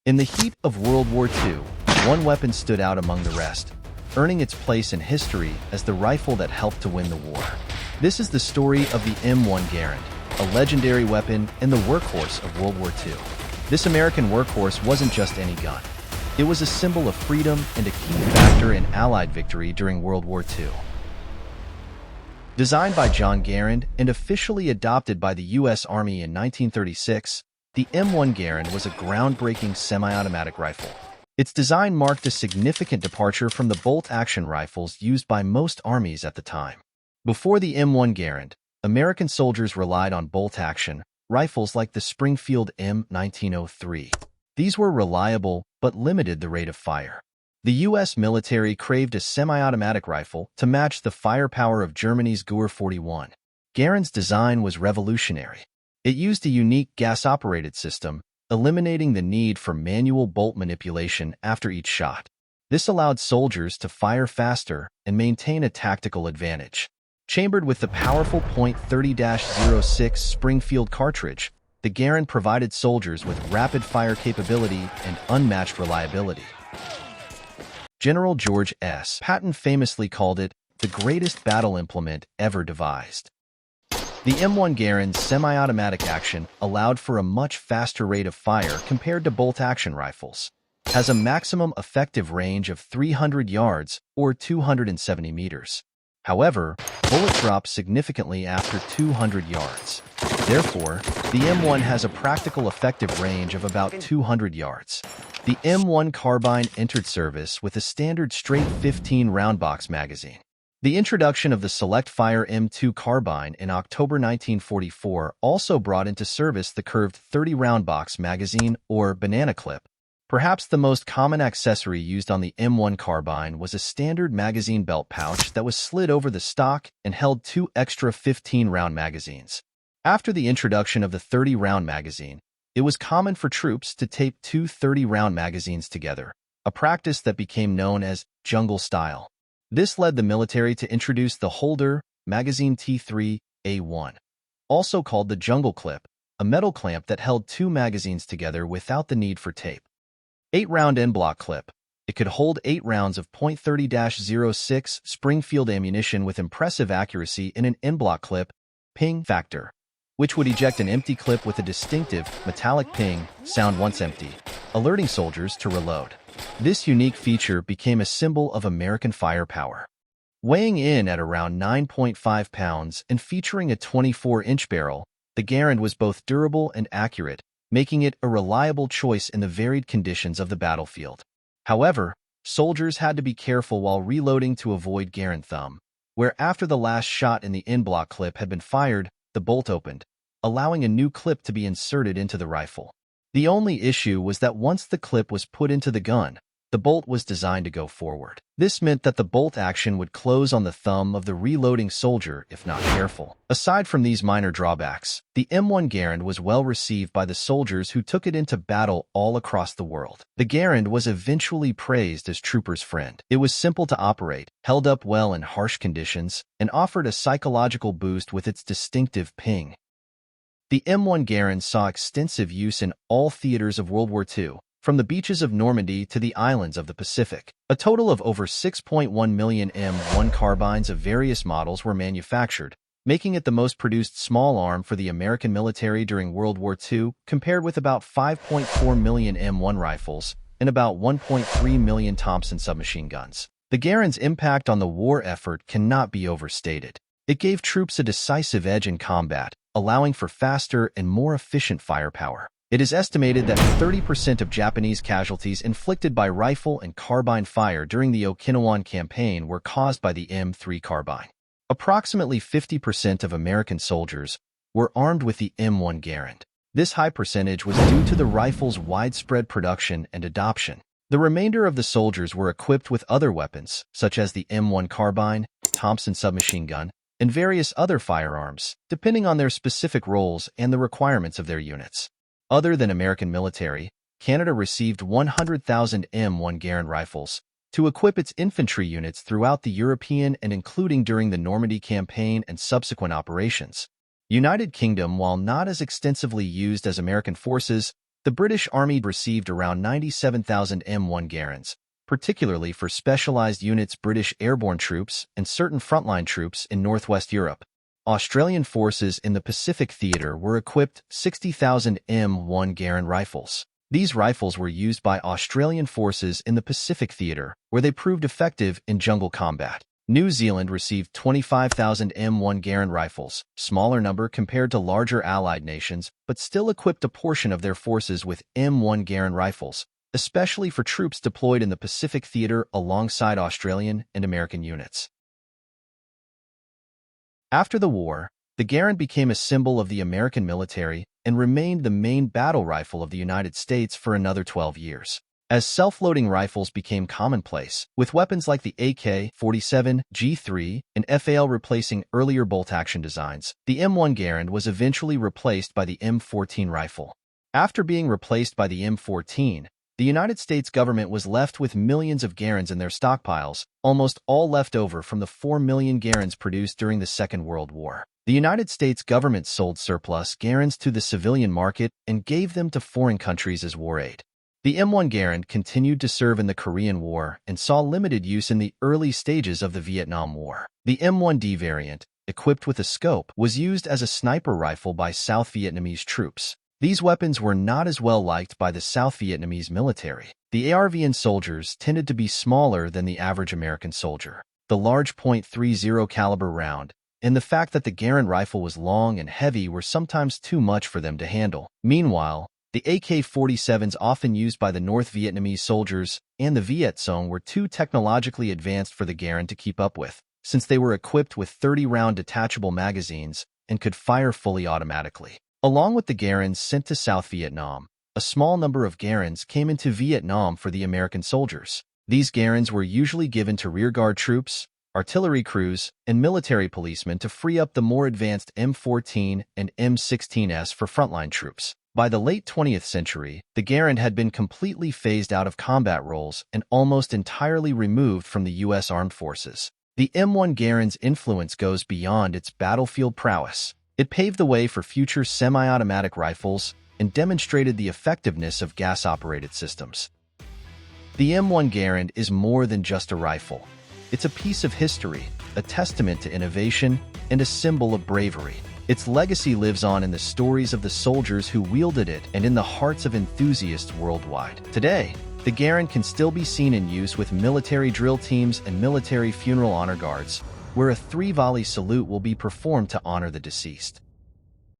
In the heat of World War II, one weapon stood out among the rest, earning its place in history as the rifle that helped to win the war. This is the story of the M1 Garand, a legendary weapon and the workhorse of World War II. This American workhorse wasn't just any gun. It was a symbol of freedom and a key factor in Allied victory during World War II. Designed by John Garand and officially adopted by the U.S. Army in 1936, the M1 Garand was a groundbreaking semi-automatic rifle. Its design marked a significant departure from the bolt-action rifles used by most armies at the time. Before the M1 Garand, American soldiers relied on bolt-action rifles like the Springfield M1903. These were reliable but limited the rate of fire. The U.S. military craved a semi-automatic rifle to match the firepower of Germany's Gür 41. Garand's design was revolutionary. It used a unique gas-operated system, eliminating the need for manual bolt manipulation after each shot. This allowed soldiers to fire faster and maintain a tactical advantage. Chambered with the powerful .30-06 Springfield cartridge, the Garand provided soldiers with rapid-fire capability and unmatched reliability. General George S. Patton famously called it the greatest battle implement ever devised. The M1 Garand's semi-automatic action allowed for a much faster rate of fire compared to bolt-action rifles. It has a maximum effective range of 300 yards or 270 meters. However, bullets drop significantly after 200 yards. Therefore, the M1 has a practical effective range of about 200 yards. The M1 carbine entered service with a standard straight 15-round box magazine. The introduction of the Select Fire M2 carbine in October 1944 also brought into service the curved 30-round box magazine, or banana clip. Perhaps the most common accessory used on the M1 carbine was a standard magazine belt pouch that was slid over the stock and held two extra 15-round magazines. After the introduction of the 30-round magazine, it was common for troops to tape two 30-round magazines together, a practice that became known as jungle style. This led the military to introduce the Holder Magazine T3A1, also called the jungle clip, a metal clamp that held two magazines together without the need for tape. 8-round N-block clip. It could hold 8 rounds of .30-06 Springfield ammunition with impressive accuracy in an N-block clip ping factor, which would eject an empty clip with a distinctive metallic ping sound once empty, alerting soldiers to reload. This unique feature became a symbol of American firepower. Weighing in at around 9.5 pounds and featuring a 24-inch barrel, the Garand was both durable and accurate, making it a reliable choice in the varied conditions of the battlefield. However, soldiers had to be careful while reloading to avoid Garand thumb, where after the last shot in the N-block clip had been fired, the bolt opened, allowing a new clip to be inserted into the rifle. The only issue was that once the clip was put into the gun, the bolt was designed to go forward. This meant that the bolt action would close on the thumb of the reloading soldier if not careful. Aside from these minor drawbacks, the M1 Garand was well received by the soldiers who took it into battle all across the world. The Garand was eventually praised as troopers' friend. It was simple to operate, held up well in harsh conditions, and offered a psychological boost with its distinctive ping. The M1 Garand saw extensive use in all theaters of World War II, from the beaches of Normandy to the islands of the Pacific. A total of over 6.1 million M1 carbines of various models were manufactured, making it the most produced small arm for the American military during World War II, compared with about 5.4 million M1 rifles and about 1.3 million Thompson submachine guns. The Garand's impact on the war effort cannot be overstated. It gave troops a decisive edge in combat, allowing for faster and more efficient firepower. It is estimated that 30% of Japanese casualties inflicted by rifle and carbine fire during the Okinawan campaign were caused by the M3 carbine. Approximately 50% of American soldiers were armed with the M1 Garand. This high percentage was due to the rifle's widespread production and adoption. The remainder of the soldiers were equipped with other weapons, such as the M1 carbine, Thompson submachine gun, and various other firearms, depending on their specific roles and the requirements of their units. Other than American military, Canada received 100,000 M1 Garand rifles to equip its infantry units throughout the European and including during the Normandy campaign and subsequent operations. United Kingdom, while not as extensively used as American forces, The British Army received around 97,000 M1 Garands, particularly for specialized units, British airborne troops, and certain frontline troops in Northwest Europe. Australian forces in the Pacific Theater were equipped 60,000 M1 Garand rifles. These rifles were used by Australian forces in the Pacific Theater, where they proved effective in jungle combat. New Zealand received 25,000 M1 Garand rifles, smaller number compared to larger allied nations, but still equipped a portion of their forces with M1 Garand rifles, especially for troops deployed in the Pacific Theater alongside Australian and American units. After the war, the Garand became a symbol of the American military and remained the main battle rifle of the United States for another 12 years. As self-loading rifles became commonplace, with weapons like the AK-47, G3, and FAL replacing earlier bolt-action designs, the M1 Garand was eventually replaced by the M14 rifle. After being replaced by the M14, the United States government was left with millions of Garands in their stockpiles, almost all left over from the 4 million Garands produced during the Second World War. The United States government sold surplus Garands to the civilian market and gave them to foreign countries as war aid. The M1 Garand continued to serve in the Korean War and saw limited use in the early stages of the Vietnam War. The M1D variant, equipped with a scope, was used as a sniper rifle by South Vietnamese troops. These weapons were not as well liked by the South Vietnamese military. The ARVN soldiers tended to be smaller than the average American soldier. The large .30 caliber round and the fact that the Garand rifle was long and heavy were sometimes too much for them to handle. Meanwhile, the AK-47s often used by the North Vietnamese soldiers and the Viet Cong were too technologically advanced for the Garand to keep up with, since they were equipped with 30-round detachable magazines and could fire fully automatically. Along with the Garands sent to South Vietnam, a small number of Garands came into Vietnam for the American soldiers. These Garands were usually given to rearguard troops, artillery crews, and military policemen to free up the more advanced M14 and M16s for frontline troops. By the late 20th century, the Garand had been completely phased out of combat roles and almost entirely removed from the U.S. Armed Forces. The M1 Garand's influence goes beyond its battlefield prowess. It paved the way for future semi-automatic rifles and demonstrated the effectiveness of gas-operated systems. The M1 Garand is more than just a rifle. It's a piece of history, a testament to innovation, and a symbol of bravery. Its legacy lives on in the stories of the soldiers who wielded it and in the hearts of enthusiasts worldwide. Today, the Garand can still be seen in use with military drill teams and military funeral honor guards, where a 3-volley salute will be performed to honor the deceased.